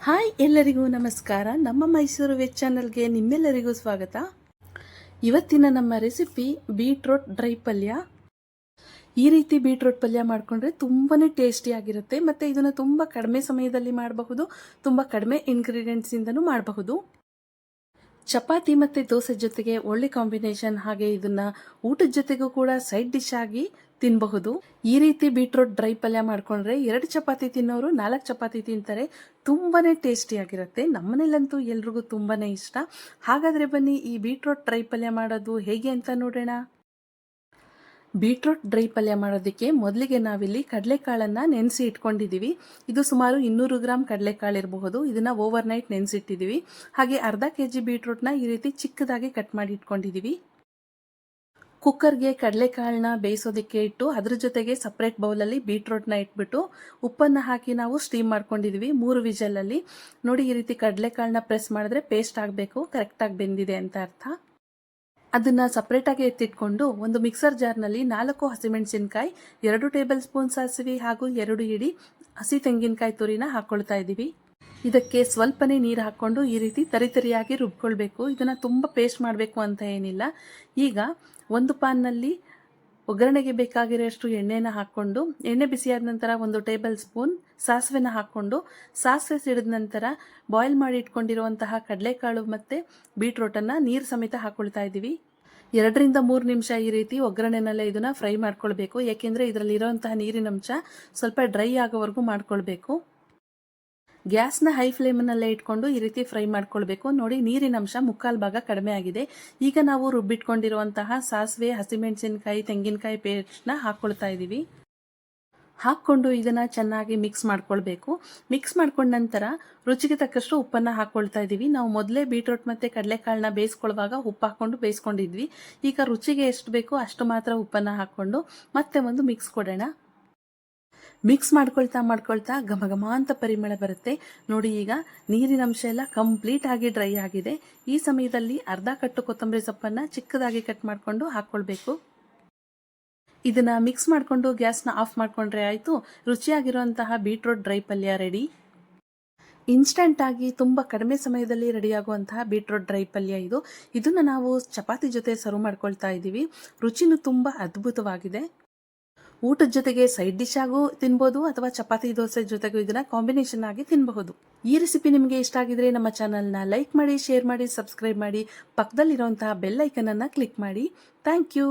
Hi ಎಲ್ಲರಿಗೂ ನಮಸ್ಕಾರ. ನಮ್ಮ ಮೈಸೂರು ವೆಜ್ ಚಾನಲ್ಗೆ ನಿಮ್ಮೆಲ್ಲರಿಗೂ ಸ್ವಾಗತ. ಇವತ್ತಿನ ನಮ್ಮ ರೆಸಿಪಿ ಬೀಟ್ರೋಟ್ ಡ್ರೈ ಪಲ್ಯ. ಈ ರೀತಿ ಬೀಟ್ರೋಟ್ ಪಲ್ಯ ಮಾಡಿಕೊಂಡ್ರೆ ತುಂಬಾ ಟೇಸ್ಟಿಯಾಗಿರುತ್ತೆ ಮತ್ತು ಇದನ್ನು ತುಂಬ ಕಡಿಮೆ ಸಮಯದಲ್ಲಿ ಮಾಡಬಹುದು, ತುಂಬ ಕಡಿಮೆ ಇಂಗ್ರೀಡಿಯೆಂಟ್ಸಿಂದನೂ ಮಾಡಬಹುದು. ಚಪಾತಿ ಮತ್ತು ದೋಸೆ ಜೊತೆಗೆ ಒಳ್ಳೆ ಕಾಂಬಿನೇಷನ್. ಹಾಗೆ ಇದನ್ನು ಊಟದ ಜೊತೆಗೂ ಕೂಡ ಸೈಡ್ ಡಿಶ್ ಆಗಿ ತಿನ್ನಬಹುದು. ಈ ರೀತಿ ಬೀಟ್ರೋಟ್ ಡ್ರೈ ಪಲ್ಯ ಮಾಡಿಕೊಂಡ್ರೆ 2 ಚಪಾತಿ ತಿನ್ನೋರು 4 ಚಪಾತಿ ತಿಂತಾರೆ. ತುಂಬಾ ಟೇಸ್ಟಿಯಾಗಿರುತ್ತೆ. ನಮ್ಮನೇಲಂತೂ ಎಲ್ರಿಗೂ ತುಂಬಾ ಇಷ್ಟ. ಹಾಗಾದರೆ ಬನ್ನಿ ಈ ಬೀಟ್ರೋಟ್ ಡ್ರೈ ಪಲ್ಯ ಮಾಡೋದು ಹೇಗೆ ಅಂತ ನೋಡೋಣ. ಬೀಟ್ರೋಟ್ ಡ್ರೈ ಪಲ್ಯ ಮಾಡೋದಕ್ಕೆ ಮೊದಲಿಗೆ ನಾವಿಲ್ಲಿ ಕಡಲೆಕಾಳನ್ನು ನೆನೆಸಿ ಇಟ್ಕೊಂಡಿದ್ದೀವಿ. ಇದು ಸುಮಾರು 200 ಗ್ರಾಮ್ ಕಡಲೆಕಾಳು ಇರಬಹುದು. ಇದನ್ನು ಓವರ್ ನೈಟ್ ನೆನೆಸಿಟ್ಟಿದ್ದೀವಿ. ಹಾಗೆ ಅರ್ಧ kg ಬೀಟ್ರೋಟ್ನ ಈ ರೀತಿ ಚಿಕ್ಕದಾಗಿ ಕಟ್ ಮಾಡಿ ಇಟ್ಕೊಂಡಿದ್ದೀವಿ. ಕುಕ್ಕರ್ಗೆ ಕಡಲೆಕಾಳನ್ನ ಬೇಯಿಸೋದಕ್ಕೆ ಇಟ್ಟು ಅದ್ರ ಜೊತೆಗೆ ಸಪ್ರೇಟ್ ಬೌಲಲ್ಲಿ ಬೀಟ್ರೋಟ್ನ ಇಟ್ಬಿಟ್ಟು ಉಪ್ಪನ್ನು ಹಾಕಿ ನಾವು ಸ್ಟೀಮ್ ಮಾಡ್ಕೊಂಡಿದ್ದೀವಿ 3 ವಿಜಲಲ್ಲಿ. ನೋಡಿ, ಈ ರೀತಿ ಕಡಲೆಕಾಳನ್ನ ಪ್ರೆಸ್ ಮಾಡಿದ್ರೆ ಪೇಸ್ಟ್ ಆಗಬೇಕು, ಕರೆಕ್ಟಾಗಿ ಬೆಂದಿದೆ ಅಂತ ಅರ್ಥ. ಅದನ್ನು ಸಪ್ರೇಟಾಗಿ ಎತ್ತಿಟ್ಕೊಂಡು ಒಂದು ಮಿಕ್ಸರ್ ಜಾರ್ನಲ್ಲಿ 4 ಹಸಿಮೆಣಸಿನ್ಕಾಯಿ, 2 ಟೇಬಲ್ ಸ್ಪೂನ್ ಸಾಸಿವೆ ಹಾಗೂ 2 ಇಡಿ ಹಸಿ ತೆಂಗಿನಕಾಯಿ ತುರಿನ ಹಾಕ್ಕೊಳ್ತಾ ಇದ್ದೀವಿ. ಇದಕ್ಕೆ ಸ್ವಲ್ಪನೇ ನೀರು ಹಾಕ್ಕೊಂಡು ಈ ರೀತಿ ತರಿತರಿಯಾಗಿ ರುಬ್ಕೊಳ್ಬೇಕು. ಇದನ್ನು ತುಂಬ ಪೇಸ್ಟ್ ಮಾಡಬೇಕು ಅಂತ ಏನಿಲ್ಲ. ಈಗ ಒಂದು ಪಾನ್ನಲ್ಲಿ ಒಗ್ಗರಣೆಗೆ ಬೇಕಾಗಿರೋಷ್ಟು ಎಣ್ಣೆನ ಹಾಕ್ಕೊಂಡು, ಎಣ್ಣೆ ಬಿಸಿಯಾದ ನಂತರ 1 ಟೇಬಲ್ ಸ್ಪೂನ್ ಸಾಸಿವೆನ ಹಾಕ್ಕೊಂಡು, ಸಾಸಿವೆ ಸಿಡಿದ ನಂತರ ಬಾಯ್ಲ್ ಮಾಡಿ ಇಟ್ಕೊಂಡಿರುವಂತಹ ಕಡಲೆಕಾಳು ಮತ್ತು ಬೀಟ್ರೋಟನ್ನು ನೀರು ಸಮೇತ ಹಾಕ್ಕೊಳ್ತಾ ಇದ್ದೀವಿ. 2 ರಿಂದ 3 ನಿಮಿಷ ಈ ರೀತಿ ಒಗ್ಗರಣೆನಲ್ಲೇ ಇದನ್ನು ಫ್ರೈ ಮಾಡ್ಕೊಳ್ಬೇಕು. ಯಾಕೆಂದರೆ ಇದರಲ್ಲಿರೋಂತಹ ನೀರಿನಂಶ ಸ್ವಲ್ಪ ಡ್ರೈ ಆಗೋವರೆಗೂ ಮಾಡ್ಕೊಳ್ಬೇಕು. ಗ್ಯಾಸ್ನ ಹೈ ಫ್ಲೇಮ್ನಲ್ಲೇ ಇಟ್ಕೊಂಡು ಈ ರೀತಿ ಫ್ರೈ ಮಾಡ್ಕೊಳ್ಬೇಕು. ನೋಡಿ, ನೀರಿನ ಅಂಶ 1/4 ಭಾಗ ಕಡಿಮೆ ಆಗಿದೆ. ಈಗ ನಾವು ರುಬ್ಬಿಟ್ಕೊಂಡಿರುವಂತಹ ಸಾಸಿವೆ, ಹಸಿಮೆಣಸಿನಕಾಯಿ, ತೆಂಗಿನಕಾಯಿ ಪೇಸ್ಟ್ನ ಹಾಕ್ಕೊಳ್ತಾ ಇದ್ದೀವಿ. ಹಾಕ್ಕೊಂಡು ಇದನ್ನು ಚೆನ್ನಾಗಿ ಮಿಕ್ಸ್ ಮಾಡ್ಕೊಳ್ಬೇಕು. ಮಿಕ್ಸ್ ಮಾಡ್ಕೊಂಡ ನಂತರ ರುಚಿಗೆ ತಕ್ಕಷ್ಟು ಉಪ್ಪನ್ನು ಹಾಕ್ಕೊಳ್ತಾ ಇದ್ದೀವಿ. ನಾವು ಮೊದಲೇ ಬೀಟ್ರೋಟ್ ಮತ್ತು ಕಡಲೆಕಾಳನ್ನ ಬೇಯಿಸ್ಕೊಳ್ಳುವಾಗ ಉಪ್ಪು ಹಾಕ್ಕೊಂಡು ಬೇಯಿಸ್ಕೊಂಡಿದ್ವಿ. ಈಗ ರುಚಿಗೆ ಎಷ್ಟು ಬೇಕೋ ಅಷ್ಟು ಮಾತ್ರ ಉಪ್ಪನ್ನು ಹಾಕ್ಕೊಂಡು ಮತ್ತೆ ಒಂದು ಮಿಕ್ಸ್ ಕೊಡೋಣ. ಮಿಕ್ಸ್ ಮಾಡ್ಕೊಳ್ತಾ ಘಮ ಅಂತ ಪರಿಮಳ ಬರುತ್ತೆ. ನೋಡಿ, ಈಗ ನೀರಿನ ಅಂಶ ಎಲ್ಲ ಕಂಪ್ಲೀಟ್ ಆಗಿ ಡ್ರೈ ಆಗಿದೆ. ಈ ಸಮಯದಲ್ಲಿ ಅರ್ಧ ಕಟ್ಟು ಕೊತ್ತಂಬರಿ ಸೊಪ್ಪನ್ನು ಚಿಕ್ಕದಾಗಿ ಕಟ್ ಮಾಡಿಕೊಂಡು ಹಾಕ್ಕೊಳ್ಬೇಕು. ಇದನ್ನು ಮಿಕ್ಸ್ ಮಾಡಿಕೊಂಡು ಗ್ಯಾಸ್ನ ಆಫ್ ಮಾಡಿಕೊಂಡ್ರೆ ಆಯಿತು. ರುಚಿಯಾಗಿರುವಂತಹ ಬೀಟ್ರೋಟ್ ಡ್ರೈ ಪಲ್ಯ ರೆಡಿ. ಇನ್ಸ್ಟಂಟ್ ಆಗಿ ತುಂಬ ಕಡಿಮೆ ಸಮಯದಲ್ಲಿ ರೆಡಿಯಾಗುವಂತಹ ಬೀಟ್ರೋಟ್ ಡ್ರೈ ಪಲ್ಯ ಇದು. ಇದನ್ನು ನಾವು ಚಪಾತಿ ಜೊತೆ ಸರ್ವ್ ಮಾಡ್ಕೊಳ್ತಾ ಇದ್ದೀವಿ. ರುಚಿನೂ ತುಂಬ ಅದ್ಭುತವಾಗಿದೆ. ಊಟದ ಜೊತೆಗೆ ಸೈಡ್ ಡಿಶ್ ಆಗು ತಿನ್ಬೋದು ಅಥವಾ ಚಪಾತಿ ದೋಸೆ ಜೊತೆಗೂ ಇದನ್ನ ಕಾಂಬಿನೇಷನ್ ಆಗಿ ತಿನ್ನಬಹುದು. ಈ ರೆಸಿಪಿ ನಿಮಗೆ ಇಷ್ಟ ಆಗಿದ್ರೆ ನಮ್ಮ ಚಾನಲ್ನ ಲೈಕ್ ಮಾಡಿ, ಶೇರ್ ಮಾಡಿ, ಸಬ್ಸ್ಕ್ರೈಬ್ ಮಾಡಿ, ಪಕ್ಕದಲ್ಲಿರುವಂತಹ ಬೆಲ್ ಐಕನ್ ಅನ್ನು ಕ್ಲಿಕ್ ಮಾಡಿ. Thank you.